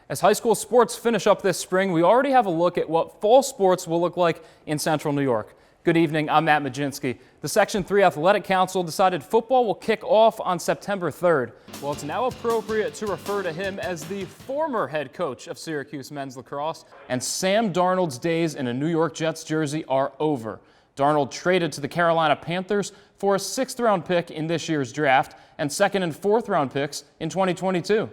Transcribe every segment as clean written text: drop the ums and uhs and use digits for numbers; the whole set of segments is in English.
As high school sports finish up this spring, we already have a look at what fall sports will look like in Central New York. Good evening, I'm Mlodzinski. The Section 3 Athletic Council decided football will kick off on September 3rd. Well, it's now appropriate to refer to him as the former head coach of Syracuse men's lacrosse, and Sam Darnold's days in a New York Jets jersey are over. Darnold traded to the Carolina Panthers for a 6th-round pick in this year's draft and 2nd and 4th-round picks in 2022.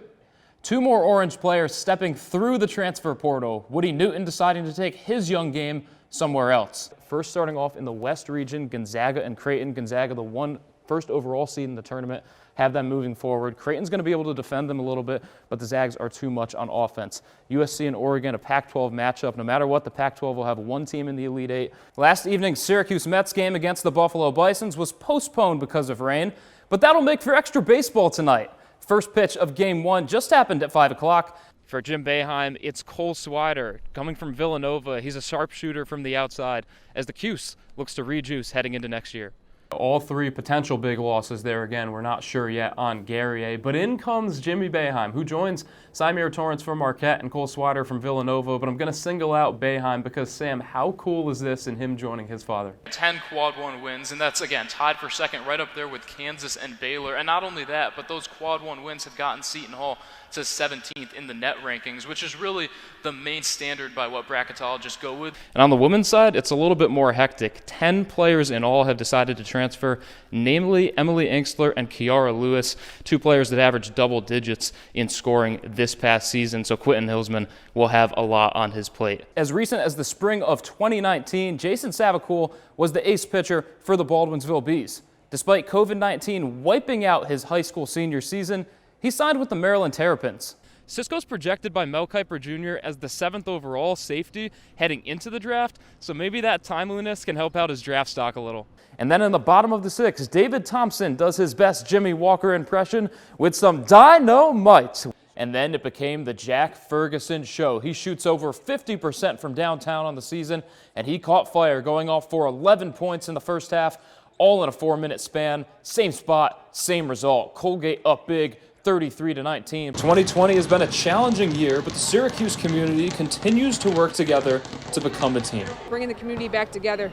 Two more Orange players stepping through the transfer portal. Woody Newton deciding to take his young game somewhere else. First, starting off in the West region, Gonzaga and Creighton. Gonzaga, the first overall seed in the tournament, have them moving forward. Creighton's going to be able to defend them a little bit, but the Zags are too much on offense. USC and Oregon, a Pac-12 matchup. No matter what, the Pac-12 will have one team in the Elite Eight. Last evening's Syracuse Mets game against the Buffalo Bisons was postponed because of rain, but that'll make for extra baseball tonight. First pitch of Game 1 just happened at 5 o'clock. For Jim Boeheim, it's Cole Swider coming from Villanova. He's a sharpshooter from the outside as the Cuse looks to rejuice heading into next year. All three potential big losses there again. We're not sure yet on Guerrier, but in comes Jimmy Boeheim, who joins Symir Torrance from Marquette and Cole Swider from Villanova. But I'm going to single out Boeheim because, Sam, how cool is this in him joining his father? 10 Quad 1 wins, and that's, again, tied for second right up there with Kansas and Baylor. And not only that, but those Quad 1 wins have gotten Seton Hall to 17th in the net rankings, which is really the main standard by what bracketologists go with. And on the women's side, it's a little bit more hectic. 10 players in all have decided to transfer, namely Emily Engstler and Kiara Lewis, two players that averaged double digits in scoring this past season. So Quentin Hillsman will have a lot on his plate. As recent as the spring of 2019, Jason Savacool was the ace pitcher for the Baldwinsville Bees. Despite COVID-19 wiping out his high school senior season, he signed with the Maryland Terrapins. Cisco's projected by Mel Kiper Jr. as the 7th overall safety heading into the draft, so maybe that timeliness can help out his draft stock a little. And then in the bottom of the 6th, David Thompson does his best Jimmy Walker impression with some dynamite. And then it became the Jack Ferguson show. He shoots over 50% from downtown on the season, and he caught fire, going off for 11 points in the first half, all in a 4-minute span. Same spot, same result. Colgate up big, 33-19. 2020 has been a challenging year, but the Syracuse community continues to work together to become a team. Bringing the community back together.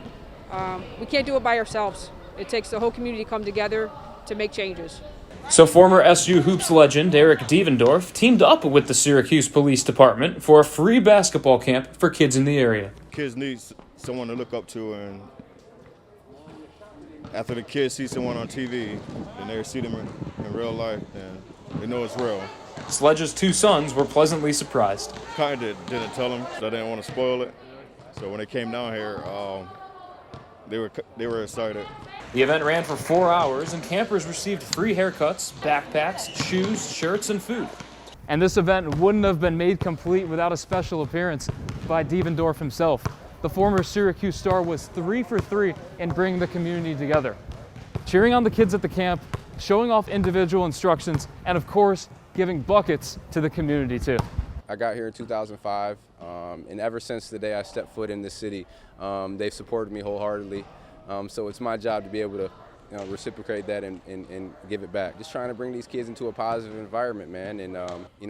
We can't do it by ourselves. It takes the whole community to come together to make changes. So former SU Hoops legend Eric Devendorf teamed up with the Syracuse Police Department for a free basketball camp for kids in the area. Kids need someone to look up to, and after the kids see someone on TV and they see them in real life, then they know it's real. Sledge's two sons were pleasantly surprised. Kind of didn't tell them, so I didn't want to spoil it. So when they came down here, they were excited. The event ran for 4 hours, and campers received free haircuts, backpacks, shoes, shirts, and food. And this event wouldn't have been made complete without a special appearance by Devendorf himself. The former Syracuse star was 3 for 3 in bringing the community together, cheering on the kids at the camp, showing off individual instructions, and of course, giving buckets to the community too. I got here in 2005, and ever since the day I stepped foot in this city, they've supported me wholeheartedly. So it's my job to be able to reciprocate that and give it back. Just trying to bring these kids into a positive environment, man, and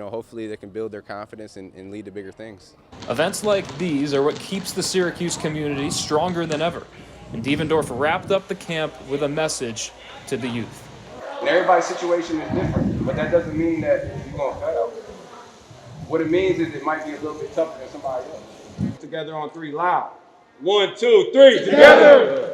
hopefully they can build their confidence and lead to bigger things. Events like these are what keeps the Syracuse community stronger than ever. And Devendorf wrapped up the camp with a message to the youth. And everybody's situation is different, but that doesn't mean that you're going to fail. What it means is it might be a little bit tougher than somebody else. Together on 3 loud. 1, 2, 3, together!